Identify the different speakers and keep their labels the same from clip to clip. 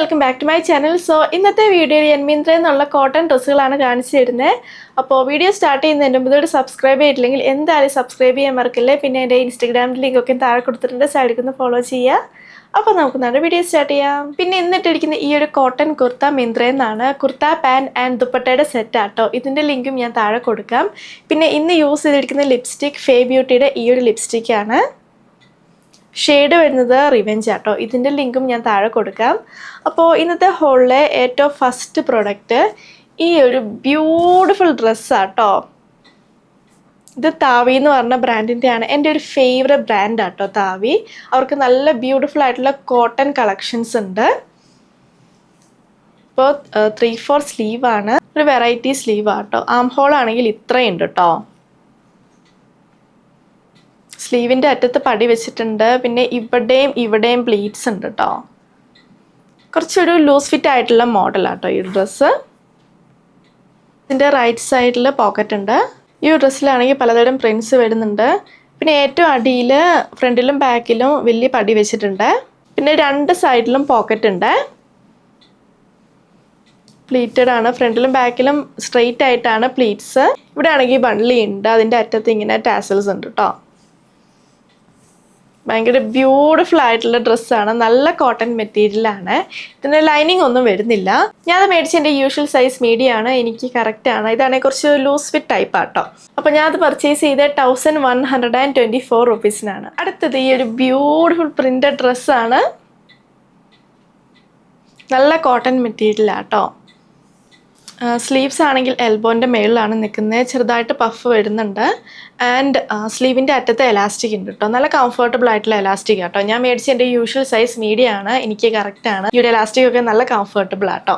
Speaker 1: Welcome back to my channel. So ഇന്നത്തെ വീഡിയോയിൽ ഞാൻ മിന്ത്രയിൽ നിന്നുള്ള കോട്ടൺ ഡ്രസ്സുകളാണ് കാണിച്ചു തരുന്നത്. അപ്പോൾ വീഡിയോ സ്റ്റാർട്ട് ചെയ്യുന്നതിന് മുമ്പ് ഇതോടെ സബ്സ്ക്രൈബ് ചെയ്തിട്ടില്ലെങ്കിൽ എന്തായാലും സബ്സ്ക്രൈബ് ചെയ്യാൻ മറക്കില്ലേ. പിന്നെ എൻ്റെ ഇൻസ്റ്റാഗ്രാം ലിങ്കൊക്കെ താഴെ കൊടുത്തിട്ടുണ്ട്, സൈഡിൽ ഫോളോ ചെയ്യുക. അപ്പോൾ നമുക്ക് നമ്മുടെ വീഡിയോ സ്റ്റാർട്ട് ചെയ്യാം. പിന്നെ ഇന്നിട്ടിരിക്കുന്ന ഈ ഒരു കോട്ടൺ കുർത്ത മിന്ത്രയിൽ നിന്നാണ്. കുർത്ത പാൻറ് ആൻഡ് ദുപ്പട്ടയുടെ സെറ്റ് ആട്ടോ. ഇതിൻ്റെ ലിങ്കും ഞാൻ താഴെ കൊടുക്കാം. പിന്നെ ഇന്ന് യൂസ് ചെയ്തിരിക്കുന്ന ലിപ്സ്റ്റിക് ഫേ ബ്യൂട്ടിയുടെ ഈ ഒരു ലിപ്സ്റ്റിക്കാണ്. ഷെയ്ഡ് വരുന്നത് റിവെഞ്ച് ആട്ടോ. ഇതിൻ്റെ ലിങ്കും ഞാൻ താഴെ കൊടുക്കാം. അപ്പോൾ ഇന്നത്തെ ഹോളിലെ ഏറ്റവും ഫസ്റ്റ് പ്രൊഡക്റ്റ് ഈ ഒരു ബ്യൂട്ടിഫുൾ ഡ്രസ്സാട്ടോ. ഇത് താവി എന്ന് പറഞ്ഞ ബ്രാൻഡിൻ്റെയാണ്. എൻ്റെ ഒരു ഫേവറേറ്റ് ബ്രാൻഡ് ആട്ടോ താവി. അവർക്ക് നല്ല ബ്യൂട്ടിഫുൾ ആയിട്ടുള്ള കോട്ടൺ കളക്ഷൻസ് ഉണ്ട്. ഇപ്പോൾ 3/4 സ്ലീവാണ്. ഒരു വെറൈറ്റി സ്ലീവ് ആട്ടോ. ആം ഹോൾ ആണെങ്കിൽ ഇത്രയുണ്ട് കേട്ടോ. സ്ലീവിൻ്റെ അറ്റത്ത് പടി വെച്ചിട്ടുണ്ട്. പിന്നെ ഇവിടെയും പ്ലീറ്റ്സ് ഉണ്ട് കേട്ടോ. കുറച്ചൊരു ലൂസ് ഫിറ്റ് ആയിട്ടുള്ള മോഡലാട്ടോ ഈ ഡ്രസ്സ്. ഇതിൻ്റെ റൈറ്റ് സൈഡിൽ പോക്കറ്റ് ഉണ്ട്. ഈ ഡ്രസ്സിലാണെങ്കിൽ പലതരം പ്രിൻറ്റ്സ് വരുന്നുണ്ട്. പിന്നെ ഏറ്റവും അടിയിൽ ഫ്രണ്ടിലും ബാക്കിലും വലിയ പടി വെച്ചിട്ടുണ്ട്. പിന്നെ രണ്ട് സൈഡിലും പോക്കറ്റ് ഉണ്ട്. പ്ലീറ്റഡ് ആണ്. ഫ്രണ്ടിലും ബാക്കിലും സ്ട്രെയിറ്റ് ആയിട്ടാണ് പ്ലീറ്റ്സ്. ഇവിടെ ആണെങ്കിൽ ബൺലി ഉണ്ട്. അതിൻ്റെ അറ്റത്ത് ഇങ്ങനെ ടാസൽസ് ഉണ്ട് കേട്ടോ. ഭയങ്കര ബ്യൂട്ടിഫുൾ ആയിട്ടുള്ള ഡ്രസ്സാണ്. നല്ല കോട്ടൺ മെറ്റീരിയലാണ്. ഇതിന് ലൈനിങ് ഒന്നും വരുന്നില്ല. ഞാനത് മേടിച്ച എൻ്റെ യൂഷ്വൽ സൈസ് മീഡിയം ആണ്. എനിക്ക് കറക്റ്റാണ്. ഇതാണെങ്കിൽ കുറച്ച് ലൂസ് ഫിറ്റ് ടൈപ്പ് ആട്ടോ. അപ്പോൾ ഞാനത് പർച്ചേസ് ചെയ്ത് 1124 റുപ്പീസിനാണ്. അടുത്തത് ഈ ഒരു ബ്യൂട്ടിഫുൾ പ്രിൻ്റഡ് ഡ്രസ്സാണ്. നല്ല കോട്ടൺ മെറ്റീരിയലാട്ടോ. സ്ലീവ്സ് ആണെങ്കിൽ എൽബോൻ്റെ മേളിലാണ് നിൽക്കുന്നത്. ചെറുതായിട്ട് പഫ് വരുന്നുണ്ട്. ആൻഡ് സ്ലീവിൻ്റെ അറ്റത്ത് എലാസ്റ്റിക് ഉണ്ട് കേട്ടോ. നല്ല കംഫർട്ടബിൾ ആയിട്ടുള്ള എലാസ്റ്റിക് ആട്ടോ. ഞാൻ മേടിച്ച എൻ്റെ യൂഷ്വൽ സൈസ് മീഡിയം ആണ്. എനിക്ക് കറക്റ്റാണ്. ഈ ഒരു എലാസ്റ്റിക് ഒക്കെ നല്ല കംഫർട്ടബിൾ ആട്ടോ.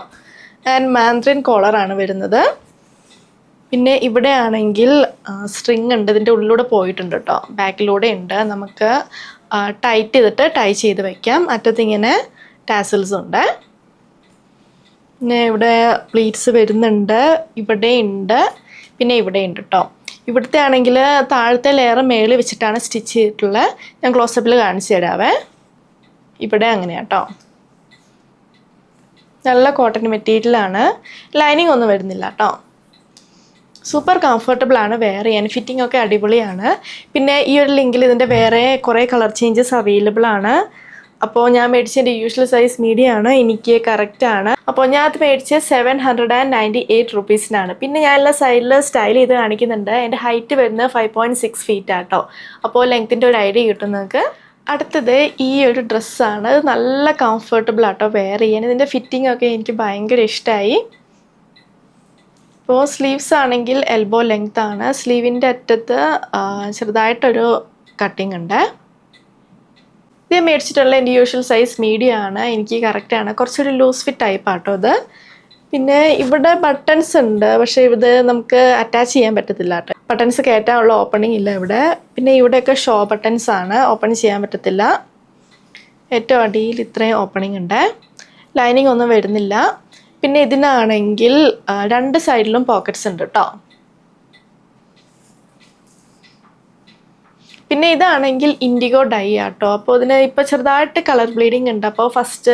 Speaker 1: ആൻഡ് മാൻഡ്രിൻ കോളറാണ് വരുന്നത്. പിന്നെ ഇവിടെ ആണെങ്കിൽ സ്ട്രിങ് ഉണ്ട്. ഇതിൻ്റെ ഉള്ളിലൂടെ പോയിട്ടുണ്ട് കേട്ടോ. ബാക്കിലൂടെ ഉണ്ട്. നമുക്ക് ടൈറ്റ് ചെയ്തിട്ട് ടൈ ചെയ്ത് വയ്ക്കാം. അറ്റത്ത് ഇങ്ങനെ ടാസൽസ് ഉണ്ട്. പിന്നെ ഇവിടെ പ്ലീറ്റ്സ് വരുന്നുണ്ട്. ഇവിടെ ഉണ്ട്. പിന്നെ ഇവിടെ ഉണ്ട് കേട്ടോ. ഇവിടുത്തെ ആണെങ്കിൽ താഴത്തെ ലെയർ മേളിൽ വെച്ചിട്ടാണ് സ്റ്റിച്ച് ചെയ്തിട്ടുള്ളത്. ഞാൻ ക്ലോസപ്പിൽ കാണിച്ചു തരാവേ. ഇവിടെ അങ്ങനെയാണ് കേട്ടോ. നല്ല കോട്ടൺ മെറ്റീരിയലാണ്. ലൈനിങ് ഒന്നും വരുന്നില്ല കേട്ടോ. സൂപ്പർ കംഫർട്ടബിൾ ആണ്. വെയർ ചെയ്യാൻ ഫിറ്റിംഗ് ഒക്കെ അടിപൊളിയാണ്. പിന്നെ ഈ ഒരു ലിങ്കിൽ ഇതിൻ്റെ വേറെ കുറേ കളർ ചേഞ്ചസ് അവൈലബിൾ ആണ്. അപ്പോൾ ഞാൻ മേടിച്ചതിൻ്റെ യൂഷ്വൽ സൈസ് മീഡിയം ആണ്. എനിക്ക് കറക്റ്റാണ്. അപ്പോൾ ഞാൻ അത് മേടിച്ച് 798 റുപ്പീസിനാണ്. പിന്നെ ഞാൻ എല്ലാ സൈഡിൽ സ്റ്റൈൽ ചെയ്ത് കാണിക്കുന്നുണ്ട്. എൻ്റെ ഹൈറ്റ് വരുന്നത് 5.6 ഫീറ്റ് ആട്ടോ. അപ്പോൾ ലെങ്ത്തിൻ്റെ ഒരു ഐഡിയ കിട്ടും നിങ്ങൾക്ക്. അടുത്തത് ഈ ഒരു ഡ്രസ്സാണ്. നല്ല കംഫർട്ടബിൾ ആട്ടോ വെയർ ചെയ്യാൻ. ഇതിൻ്റെ ഫിറ്റിംഗ് ഒക്കെ എനിക്ക് ഭയങ്കര ഇഷ്ടമായി. ഇപ്പോൾ സ്ലീവ്സ് ആണെങ്കിൽ എൽബോ ലെങ്ത് ആണ്. സ്ലീവിൻ്റെ അറ്റത്ത് ചെറുതായിട്ടൊരു കട്ടിങ് ഉണ്ട്. ഇത് മേടിച്ചിട്ടുള്ള എൻ്റെ യൂഷ്വൽ സൈസ് മീഡിയം ആണ്. എനിക്ക് കറക്റ്റാണ്. കുറച്ചൊരു ലൂസ് ഫിറ്റ് ടൈപ്പ് ആട്ടോ ഇത്. പിന്നെ ഇവിടെ ബട്ടൺസ് ഉണ്ട്. പക്ഷേ ഇത് നമുക്ക് അറ്റാച്ച് ചെയ്യാൻ പറ്റത്തില്ല കേട്ടോ. ബട്ടൺസ് കയറ്റാനുള്ള ഓപ്പണിംഗ് ഇല്ല ഇവിടെ. പിന്നെ ഇവിടെയൊക്കെ ഷോ ബട്ടൺസ് ആണ്. ഓപ്പൺ ചെയ്യാൻ പറ്റത്തില്ല. ഏറ്റവും അടിയിൽ ഇത്രയും ഓപ്പണിംഗ് ഉണ്ട്. ലൈനിങ് ഒന്നും വരുന്നില്ല. പിന്നെ ഇതിനാണെങ്കിൽ രണ്ട് സൈഡിലും പോക്കറ്റ്സ് ഉണ്ട് കേട്ടോ. പിന്നെ ഇതാണെങ്കിൽ ഇൻഡിഗോ ഡൈ ആട്ടോ. അപ്പോൾ ഇതിന് ഇപ്പോൾ ചെറുതായിട്ട് കളർ ബ്ലീഡിങ് ഉണ്ട്. അപ്പോൾ ഫസ്റ്റ്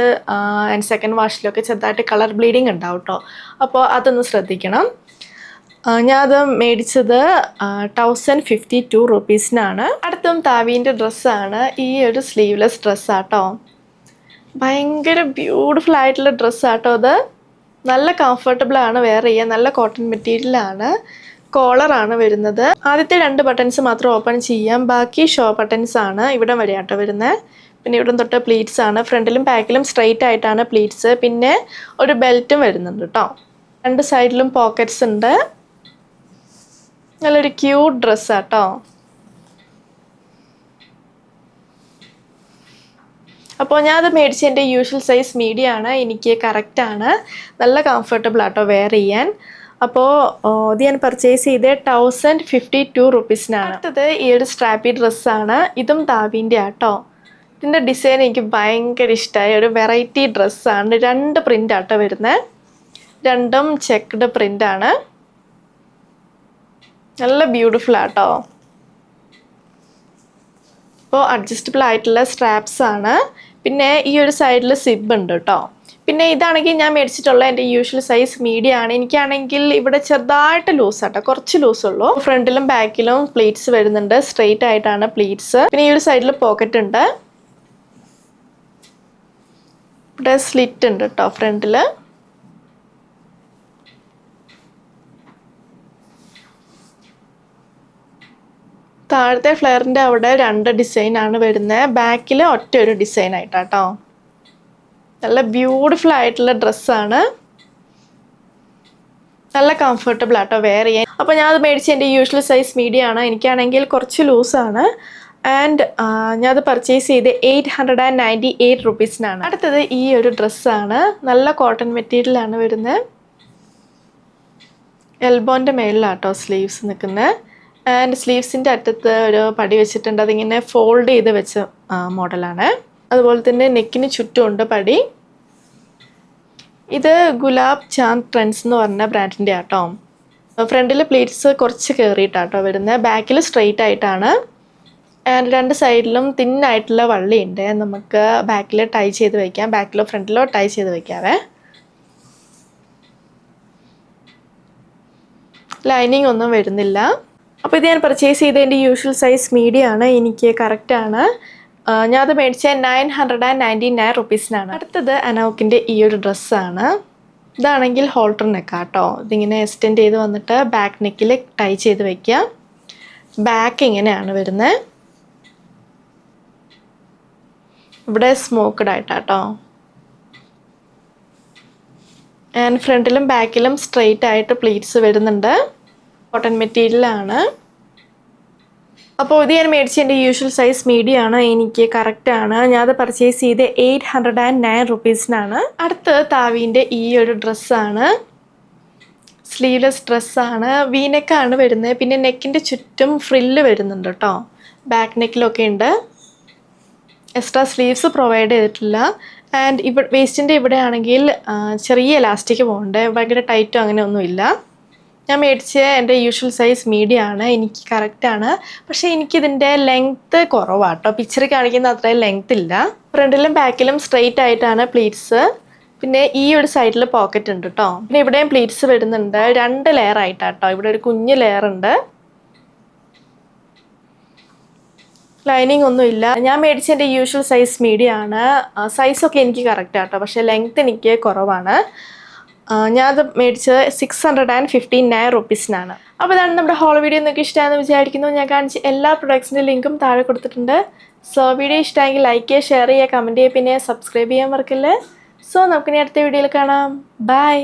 Speaker 1: ആൻഡ് സെക്കൻഡ് വാഷിലൊക്കെ ചെറുതായിട്ട് കളർ ബ്ലീഡിങ് ഉണ്ടാവും കേട്ടോ. അപ്പോൾ അതൊന്ന് ശ്രദ്ധിക്കണം. ഞാനത് മേടിച്ചത് 1052 റുപ്പീസിനാണ്. അടുത്തും താവീൻ്റെ ഡ്രസ്സാണ്. ഈ ഒരു സ്ലീവ്ലെസ് ഡ്രസ്സാട്ടോ. ഭയങ്കര ബ്യൂട്ടിഫുൾ ആയിട്ടുള്ള ഡ്രസ്സാട്ടോ അത്. നല്ല കംഫർട്ടബിളാണ് വെയർ ചെയ്യാൻ. നല്ല കോട്ടൺ മെറ്റീരിയലാണ്. കോളറാണ് വരുന്നത്. ആദ്യത്തെ രണ്ട് ബട്ടൺസ് മാത്രം ഓപ്പൺ ചെയ്യാം. ബാക്കി ഷോ ബട്ടൺസ് ആണ്. ഇവിടെ വരെയാട്ടോ വരുന്നത്. പിന്നെ ഇവിടെ തൊട്ട് പ്ലീറ്റ്സ് ആണ്. ഫ്രണ്ടിലും ബാക്കിലും സ്ട്രെയിറ്റ് ആയിട്ടാണ് പ്ലീറ്റ്സ്. പിന്നെ ഒരു ബെൽറ്റും വരുന്നുണ്ട് കേട്ടോ. രണ്ട് സൈഡിലും പോക്കറ്റ്സ് ഉണ്ട്. നല്ലൊരു ക്യൂട്ട് ഡ്രസ്സാട്ടോ. അപ്പോൾ ഞാനത് മേടിച്ച എൻ്റെ യൂഷ്വൽ സൈസ് മീഡിയം ആണ്. എനിക്ക് കറക്റ്റാണ്. നല്ല കംഫർട്ടബിൾ ആട്ടോ വെയർ ചെയ്യാൻ. അപ്പോൾ ഇത് ഞാൻ പർച്ചേസ് ചെയ്ത് 1052 റുപ്പീസിനാണ്. അടുത്തത് ഈ ഒരു സ്ട്രാപ്പി ഡ്രസ്സാണ്. ഇതും താവീൻ്റെ ആട്ടോ. ഇതിൻ്റെ ഡിസൈൻ എനിക്ക് ഭയങ്കര ഇഷ്ടമായി. ഒരു വെറൈറ്റി ഡ്രസ്സാണ്. രണ്ട് പ്രിൻ്റ് ആട്ടോ വരുന്നത്. രണ്ടും ചെക്ക്ഡ് പ്രിൻ്റാണ്. നല്ല ബ്യൂട്ടിഫുൾ ആട്ടോ. അപ്പോൾ അഡ്ജസ്റ്റബിൾ ആയിട്ടുള്ള സ്ട്രാപ്സ് ആണ്. പിന്നെ ഈ ഒരു സൈഡിൽ സിബ് ഉണ്ട് കേട്ടോ. പിന്നെ ഇതാണെങ്കിൽ ഞാൻ മേടിച്ചിട്ടുള്ള എൻ്റെ യൂഷ്വൽ സൈസ് മീഡിയം ആണ്. എനിക്കാണെങ്കിൽ ഇവിടെ ചെറുതായിട്ട് ലൂസ് ആട്ടോ, കുറച്ച് ലൂസ് ഉള്ളൂ. ഫ്രണ്ടിലും ബാക്കിലും പ്ലീറ്റ്സ് വരുന്നുണ്ട്, സ്ട്രെയിറ്റ് ആയിട്ടാണ് പ്ലീറ്റ്സ്. പിന്നെ ഈ ഒരു സൈഡിൽ പോക്കറ്റ് ഉണ്ട്, ഇവിടെ സ്ലിറ്റ് ഉണ്ട് കേട്ടോ ഫ്രണ്ടിൽ. താഴത്തെ ഫ്ലെയറിൻ്റെ അവിടെ 2 ഡിസൈനാണ് വരുന്നത്, ബാക്കിൽ ഒറ്റ ഒരു ഡിസൈൻ ആയിട്ടാട്ടോ. നല്ല ബ്യൂട്ടിഫുൾ ആയിട്ടുള്ള ഡ്രസ്സാണ്, നല്ല കംഫർട്ടബിൾ ആട്ടോ വെയർ ചെയ്യാൻ. അപ്പോൾ ഞാൻ അത് മേടിച്ച് എൻ്റെ യൂഷ്വൽ സൈസ് മീഡിയം ആണ്. എനിക്കാണെങ്കിൽ കുറച്ച് ലൂസാണ്. ആൻഡ് ഞാനത് പർച്ചേസ് ചെയ്ത് 898 റുപ്പീസിനാണ്. അടുത്തത് ഈ ഒരു ഡ്രസ്സാണ്, നല്ല കോട്ടൺ മെറ്റീരിയലാണ് വരുന്നത്. എൽബോൻ്റെ മേളിലാട്ടോ സ്ലീവ്സ് നിൽക്കുന്നത്. ആൻഡ് സ്ലീവ്സിൻ്റെ അറ്റത്ത് ഒരു പടി വെച്ചിട്ടുണ്ട്, അതിങ്ങനെ ഫോൾഡ് ചെയ്ത് വെച്ച മോഡലാണ്. അതുപോലെ തന്നെ നെക്കിന് ചുറ്റുമുണ്ട് പടി. ഇത് ഗുലാബ് ചാന്ദ് ട്രെൻഡ്സ് എന്ന് പറഞ്ഞ ബ്രാൻഡിൻ്റെ ആട്ടോ. ഫ്രണ്ടിൽ പ്ലീറ്റ്സ് കുറച്ച് കയറിയിട്ടാട്ടോ വരുന്നത്, ബാക്കിൽ സ്ട്രെയിറ്റ് ആയിട്ടാണ്. ആൻഡ് 2 സൈഡിലും തിന്നായിട്ടുള്ള വള്ളിയുണ്ട്, നമുക്ക് ബാക്കിൽ ടൈ ചെയ്ത് വയ്ക്കാം, ബാക്കിലോ ഫ്രണ്ടിലോ ടൈ ചെയ്ത് വയ്ക്കാവേ. ലൈനിങ് ഒന്നും വരുന്നില്ല. അപ്പോൾ ഇത് ഞാൻ പർച്ചേസ് ചെയ്ത എൻ്റെ യൂഷ്വൽ സൈസ് മീഡിയം ആണ്, എനിക്ക് കറക്റ്റാണ്. ഞാനത് മേടിച്ച 999 റുപ്പീസിനാണ്. അടുത്തത് അനോക്കിൻ്റെ ഈ ഒരു ഡ്രസ്സാണ്. ഇതാണെങ്കിൽ ഹോൾട്ടർ നെക്കാട്ടോ, ഇതിങ്ങനെ എക്സ്റ്റെൻഡ് ചെയ്ത് വന്നിട്ട് ബാക്ക് നെക്കിൽ ടൈ ചെയ്ത് വയ്ക്കുക. ബാക്ക് ഇങ്ങനെയാണ് വരുന്നത്, ഇവിടെ സ്മോക്ക്ഡ് ആയിട്ടാട്ടോ. ആൻഡ് ഫ്രണ്ടിലും ബാക്കിലും സ്ട്രെയിറ്റ് ആയിട്ട് പ്ലീറ്റ്സ് വരുന്നുണ്ട്, കോട്ടൺ മെറ്റീരിയലാണ്. അപ്പോൾ ഇത് ഞാൻ മേടിച്ച എൻ്റെ യൂഷ്വൽ സൈസ് മീഡിയം ആണ്, എനിക്ക് കറക്റ്റാണ്. ഞാനത് പർച്ചേസ് ചെയ്ത് 809 റുപ്പീസിനാണ്. അടുത്ത് താവീൻ്റെ ഈ ഒരു ഡ്രസ്സാണ്, സ്ലീവ്ലെസ് ഡ്രസ്സാണ്, വീനെക്കാണ് വരുന്നത്. പിന്നെ നെക്കിൻ്റെ ചുറ്റും ഫ്രില്ല് വരുന്നുണ്ട് കേട്ടോ, ബാക്ക് നെക്കിലൊക്കെ ഉണ്ട്. എക്സ്ട്രാ സ്ലീവ്സ് പ്രൊവൈഡ് ചെയ്തിട്ടില്ല. ആൻഡ് വേസ്റ്റിൻ്റെ ഇവിടെ ആണെങ്കിൽ ചെറിയ എലാസ്റ്റിക് പോകുന്നുണ്ട്, ഭയങ്കര ടൈറ്റോ അങ്ങനെ ഒന്നുമില്ല. ഞാൻ മേടിച്ച എൻ്റെ യൂഷ്വൽ സൈസ് മീഡിയം ആണ്, എനിക്ക് കറക്റ്റാണ്. പക്ഷേ എനിക്കിതിൻ്റെ ലെങ്ത്ത് കുറവാട്ടോ, പിക്ചറിൽ കാണിക്കുന്ന അത്രയും ലെങ്ത്ത് ഇല്ല. ഫ്രണ്ടിലും ബാക്കിലും സ്ട്രെയിറ്റ് ആയിട്ടാണ് പ്ലീറ്റ്സ്. പിന്നെ ഈ ഒരു സൈഡിൽ പോക്കറ്റ് ഉണ്ട് കേട്ടോ. പിന്നെ ഇവിടെയും പ്ലീറ്റ്സ് വരുന്നുണ്ട്, 2 ലെയർ ആയിട്ടാട്ടോ. ഇവിടെ ഒരു കുഞ്ഞ് ലെയർ ഉണ്ട്, ലൈനിങ് ഒന്നുമില്ല. ഞാൻ മേടിച്ച എൻ്റെ യൂഷ്വൽ സൈസ് മീഡിയം ആണ്, സൈസൊക്കെ എനിക്ക് കറക്റ്റാട്ടോ, പക്ഷേ ലെങ്ത്ത് എനിക്ക് കുറവാണ്. ഞാനത് മേടിച്ചത് 659 റുപ്പീസിനാണ്. അപ്പോൾ ഇതാണ് നമ്മുടെ ഹോൾ വീഡിയോ. നിങ്ങൾക്ക് ഇഷ്ടമാണെന്ന് വിചാരിക്കുന്നു. ഞാൻ കാണിച്ച എല്ലാ പ്രൊഡക്ട്സിൻ്റെ ലിങ്കും താഴെ കൊടുത്തിട്ടുണ്ട്. സോ വീഡിയോ ഇഷ്ടമെങ്കിൽ ലൈക്ക് ചെയ്യുക, ഷെയർ ചെയ്യുക, കമൻറ്റ് ചെയ്യുക, പിന്നെ സബ്സ്ക്രൈബ് ചെയ്യാൻ മറക്കല്ലേ. സോ നമുക്കിനി അടുത്ത വീഡിയോയിൽ കാണാം. ബൈ.